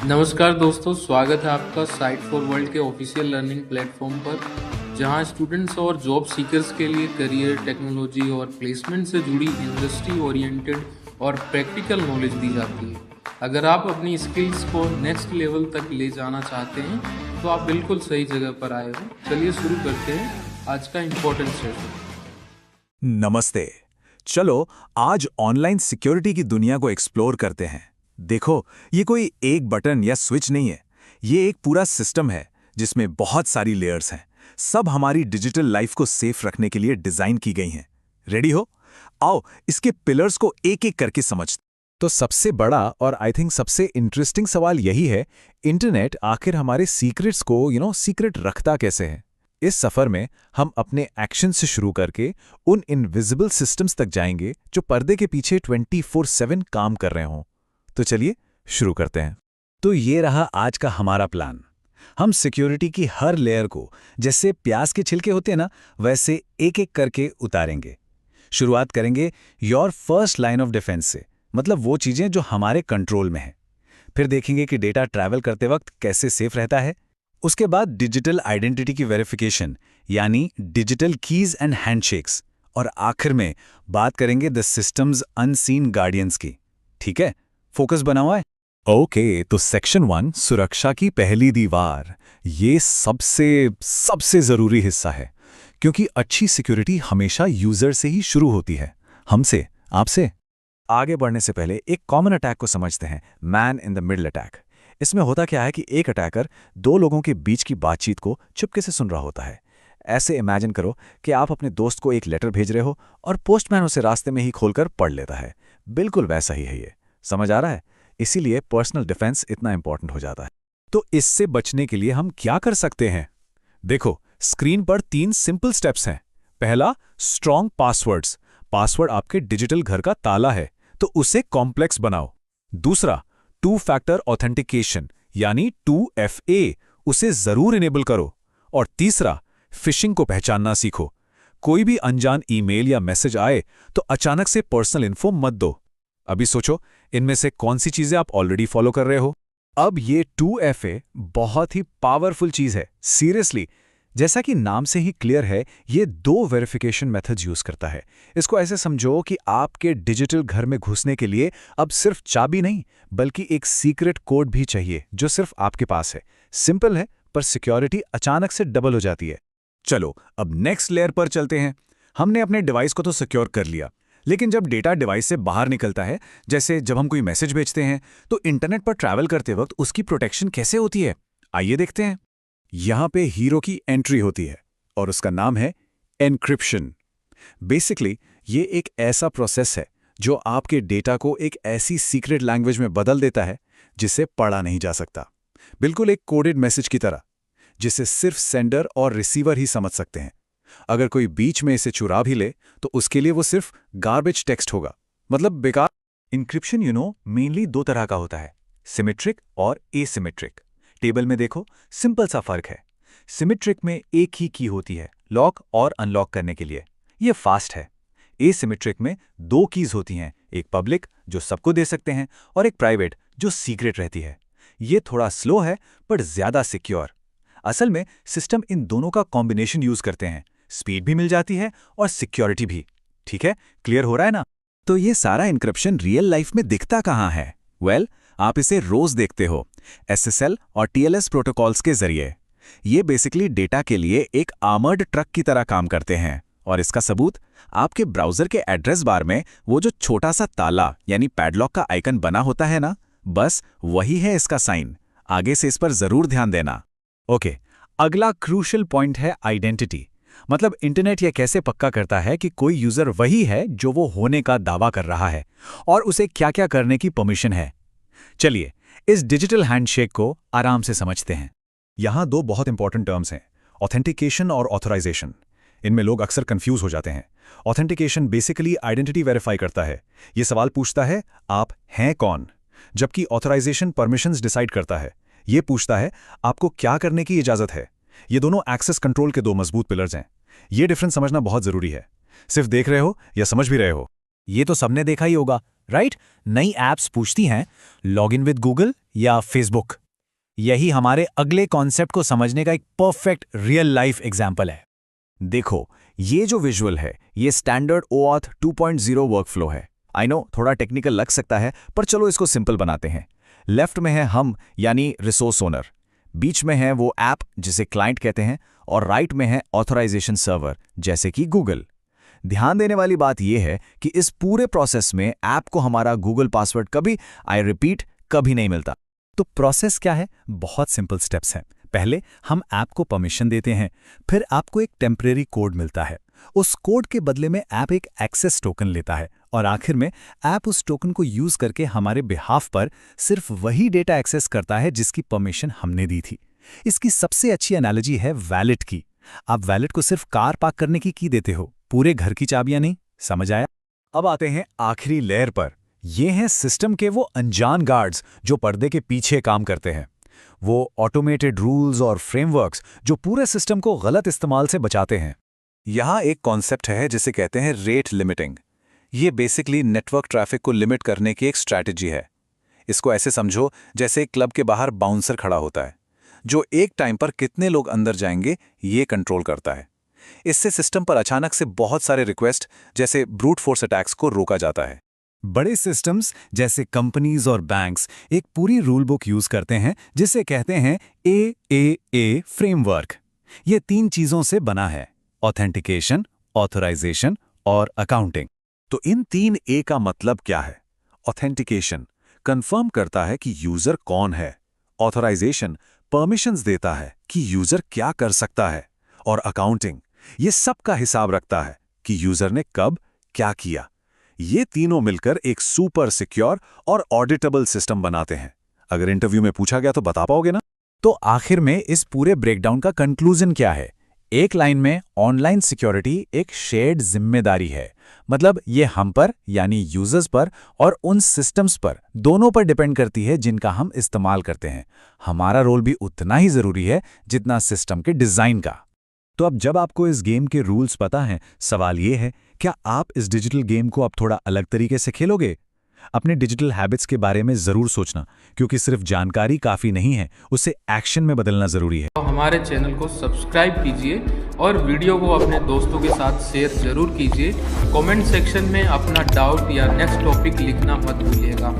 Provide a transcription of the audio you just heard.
नमस्कार दोस्तों, स्वागत है आपका साइट फॉर वर्ल्ड के ऑफिशियल लर्निंग प्लेटफॉर्म पर, जहां स्टूडेंट्स और जॉब सीकर्स के लिए करियर, टेक्नोलॉजी और प्लेसमेंट से जुड़ी इंडस्ट्री ओरिएंटेड और प्रैक्टिकल नॉलेज दी जाती है। अगर आप अपनी स्किल्स को नेक्स्ट लेवल तक ले जाना चाहते हैं तो आप बिल्कुल सही जगह पर आए हो। चलिए शुरू करते हैं आज का इम्पोर्टेंट सेशन। नमस्ते। चलो आज ऑनलाइन सिक्योरिटी की दुनिया को एक्सप्लोर करते हैं। देखो, ये कोई एक बटन या स्विच नहीं है, ये एक पूरा सिस्टम है जिसमें बहुत सारी लेयर्स हैं। सब हमारी डिजिटल लाइफ को सेफ रखने के लिए डिजाइन की गई हैं। रेडी हो? आओ इसके पिलर्स को एक एक करके समझते। तो सबसे बड़ा और आई थिंक सबसे इंटरेस्टिंग सवाल यही है, इंटरनेट आखिर हमारे सीक्रेट्स को सीक्रेट रखता कैसे है? इस सफर में हम अपने एक्शन से शुरू करके उन इनविजिबल सिस्टम्स तक जाएंगे जो पर्दे के पीछे 24/7 काम कर रहे हों। तो चलिए शुरू करते हैं। तो ये रहा आज का हमारा प्लान। हम सिक्योरिटी की हर लेयर को जैसे प्याज के छिलके होते हैं ना, वैसे एक एक करके उतारेंगे। शुरुआत करेंगे your first line of defence से, मतलब वो चीजें जो हमारे कंट्रोल में हैं। फिर देखेंगे कि डेटा ट्रैवल करते वक्त कैसे सेफ रहता है। उसके बाद डिजिटल आइडेंटिटी की वेरिफिकेशन, यानी डिजिटल कीज एंड हैंडशेक्स। और आखिर में बात करेंगे द सिस्टम्स अनसीन गार्डियंस की। ठीक है, फोकस बना हुआ है? ओके, तो सेक्शन 1 सुरक्षा की पहली दीवार। ये सबसे जरूरी हिस्सा है, क्योंकि अच्छी सिक्योरिटी हमेशा यूजर से ही शुरू होती है, हमसे, आपसे। आगे बढ़ने से पहले एक कॉमन अटैक को समझते हैं, man in the middle attack. इसमें होता क्या है कि एक अटैकर दो लोगों के बीच की बातचीत को चुपके से सुन रहा होता है। ऐसे इमेजिन करो कि आप अपने दोस्त को एक लेटर भेज रहे हो और पोस्टमैन उसे रास्ते में ही खोलकर पढ़ लेता है। बिल्कुल वैसा ही है ये। समझ आ रहा है? इसीलिए पर्सनल डिफेंस इतना इंपॉर्टेंट हो जाता है। तो इससे बचने के लिए हम क्या कर सकते हैं? देखो, स्क्रीन पर 3 सिंपल स्टेप्स हैं। पहला, स्ट्रॉन्ग पासवर्ड्स। पासवर्ड आपके डिजिटल घर का ताला है, तो उसे कॉम्प्लेक्स बनाओ। दूसरा, 2 फैक्टर ऑथेंटिकेशन यानी 2FA, उसे जरूर इनेबल करो। और तीसरा, फिशिंग को पहचानना सीखो। कोई भी अनजान ईमेल या मैसेज आए तो अचानक से पर्सनल इन्फो मत दो। अभी सोचो, इनमें से कौन सी चीजें आप ऑलरेडी फॉलो कर रहे हो? अब ये 2FA बहुत ही पावरफुल चीज है, सीरियसली। जैसा कि नाम से ही क्लियर है, ये 2 वेरिफिकेशन मेथड्स यूज करता है। इसको ऐसे समझो कि आपके डिजिटल घर में घुसने के लिए अब सिर्फ चाबी नहीं, बल्कि एक सीक्रेट कोड भी चाहिए जो सिर्फ आपके पास है। सिंपल है, पर सिक्योरिटी अचानक से डबल हो जाती है। चलो अब नेक्स्ट लेयर पर चलते हैं। हमने अपने डिवाइस को तो सिक्योर कर लिया, लेकिन जब डेटा डिवाइस से बाहर निकलता है, जैसे जब हम कोई मैसेज भेजते हैं, तो इंटरनेट पर ट्रैवल करते वक्त उसकी प्रोटेक्शन कैसे होती है? आइए देखते हैं। यहां पे हीरो की एंट्री होती है और उसका नाम है एन्क्रिप्शन। बेसिकली ये एक ऐसा प्रोसेस है जो आपके डेटा को एक ऐसी सीक्रेट लैंग्वेज में बदल देता है जिसे पढ़ा नहीं जा सकता। बिल्कुल एक कोडेड मैसेज की तरह, जिसे सिर्फ सेंडर और रिसीवर ही समझ सकते हैं। अगर कोई बीच में इसे चुरा भी ले तो उसके लिए वो सिर्फ गार्बेज टेक्स्ट होगा, मतलब बेकार। इंक्रिप्शन मेनली 2 तरह का होता है, सिमेट्रिक और एसिमेट्रिक। टेबल में देखो, सिंपल सा फर्क है। सिमेट्रिक में एक ही की होती है लॉक और अनलॉक करने के लिए, ये फास्ट है। एसिमेट्रिक में 2 कीज होती हैं, एक पब्लिक जो सबको दे सकते हैं और एक प्राइवेट जो सीक्रेट रहती है। ये थोड़ा स्लो है पर ज्यादा सिक्योर। असल में सिस्टम इन दोनों का कॉम्बिनेशन यूज करते हैं, स्पीड भी मिल जाती है और सिक्योरिटी भी। ठीक है, क्लियर हो रहा है ना? तो ये सारा इंक्रिप्शन रियल लाइफ में दिखता कहाँ है? वेल, आप इसे रोज देखते हो, SSL और TLS प्रोटोकॉल्स के जरिए। ये बेसिकली डेटा के लिए एक आर्मर्ड ट्रक की तरह काम करते हैं। और इसका सबूत, आपके ब्राउजर के एड्रेस बार में वो जो छोटा सा ताला यानी पैडलॉक का आइकन बना होता है ना, बस वही है इसका साइन। आगे से इस पर जरूर ध्यान देना। ओके, अगला क्रूशियल पॉइंट है आइडेंटिटी। मतलब इंटरनेट यह कैसे पक्का करता है कि कोई यूजर वही है जो वो होने का दावा कर रहा है और उसे क्या-क्या करने की परमिशन है। चलिए इस डिजिटल हैंडशेक को आराम से समझते हैं। यहां 2 बहुत इंपॉर्टेंट टर्म्स हैं, ऑथेंटिकेशन और ऑथराइजेशन। इनमें लोग अक्सर कंफ्यूज हो जाते हैं। ऑथेंटिकेशन बेसिकली आइडेंटिटी वेरीफाई करता है। ये सवाल पूछता है आप हैं कौन, जबकि ऑथराइजेशन परमिशंस डिसाइड करता है। ये पूछता है आपको क्या करने की इजाजत है। ये दोनों एक्सेस कंट्रोल के 2 मजबूत पिलर्स हैं। ये डिफरेंस समझना बहुत जरूरी है। सिर्फ देख रहे हो या समझ भी रहे हो? ये तो सबने देखा ही होगा, राइट? नई एप्स पूछती हैं लॉगिन विद गूगल या फेसबुक। यही हमारे अगले कॉन्सेप्ट को समझने का एक परफेक्ट रियल लाइफ एग्जाम्पल है। देखो, ये जो विजुअल है ये स्टैंडर्ड OAuth 2.0 वर्कफ्लो है। आई नो थोड़ा टेक्निकल लग सकता है, पर चलो इसको सिंपल बनाते हैं। लेफ्ट में है हम यानी रिसोर्स ओनर, बीच में है वो ऐप जिसे क्लाइंट कहते हैं, और राइट में है ऑथराइजेशन सर्वर जैसे कि गूगल। ध्यान देने वाली बात यह है कि इस पूरे प्रोसेस में ऐप को हमारा गूगल पासवर्ड कभी नहीं मिलता। तो प्रोसेस क्या है? बहुत सिंपल स्टेप्स हैं। पहले हम ऐप को परमिशन देते हैं, फिर आपको एक टेम्परेरी कोड मिलता है। उस कोड के बदले में ऐप एक एक्सेस टोकन लेता है, और आखिर में ऐप उस टोकन को यूज करके हमारे बिहाफ पर सिर्फ वही डेटा एक्सेस करता है जिसकी परमिशन हमने दी थी। इसकी सबसे अच्छी एनालॉजी है वैलेट की। आप वैलेट को सिर्फ कार पार्क करने की देते हो, पूरे घर की चाबियां नहीं। समझ आया? अब आते हैं आखिरी लेयर पर। ये हैं सिस्टम के वो अनजान गार्ड्स जो पर्दे के पीछे काम करते हैं। वो ऑटोमेटेड रूल्स और फ्रेमवर्क्स जो पूरे सिस्टम को गलत इस्तेमाल से बचाते हैं। यहाँ एक कॉन्सेप्ट है जिसे कहते हैं रेट लिमिटिंग। ये बेसिकली नेटवर्क ट्रैफिक को लिमिट करने की एक स्ट्रैटेजी है। इसको ऐसे समझो जैसे एक क्लब के बाहर बाउंसर खड़ा होता है, जो एक टाइम पर कितने लोग अंदर जाएंगे ये कंट्रोल करता है। इससे सिस्टम पर अचानक से बहुत सारे रिक्वेस्ट जैसे ब्रूट फोर्स अटैक्स को रोका जाता है। बड़े सिस्टम्स जैसे कंपनीज और बैंक्स एक पूरी रूल बुक यूज करते हैं जिसे कहते हैं AAA फ्रेमवर्क। ये 3 चीजों से बना है: ऑथेंटिकेशन, ऑथराइजेशन और अकाउंटिंग। तो इन 3 A का मतलब क्या है? ऑथेंटिकेशन कंफर्म करता है कि यूजर कौन है, ऑथराइजेशन परमिशंस देता है कि यूजर क्या कर सकता है, और अकाउंटिंग ये सब का हिसाब रखता है कि यूजर ने कब क्या किया। ये तीनों मिलकर एक सुपर सिक्योर और ऑडिटेबल सिस्टम बनाते हैं। अगर इंटरव्यू में पूछा गया तो बता पाओगे ना? तो आखिर में इस पूरे ब्रेकडाउन का कंक्लूजन क्या है? एक लाइन में ऑनलाइन सिक्योरिटी एक शेयर्ड जिम्मेदारी है। मतलब ये हम पर यानी यूजर्स पर और उन सिस्टम्स पर दोनों पर डिपेंड करती है जिनका हम इस्तेमाल करते हैं। हमारा रोल भी उतना ही जरूरी है जितना सिस्टम के डिजाइन का। तो अब जब आपको इस गेम के रूल्स पता हैं, सवाल ये है, क्या आप इस डिजिटल गेम को अब थोड़ा अलग तरीके से खेलोगे? अपने डिजिटल हैबिट्स के बारे में जरूर सोचना, क्योंकि सिर्फ जानकारी काफी नहीं है, उसे एक्शन में बदलना जरूरी है। तो हमारे चैनल को सब्सक्राइब कीजिए और वीडियो को अपने दोस्तों के साथ शेयर जरूर कीजिए। कमेंट सेक्शन में अपना डाउट या नेक्स्ट टॉपिक लिखना मत भूलिएगा।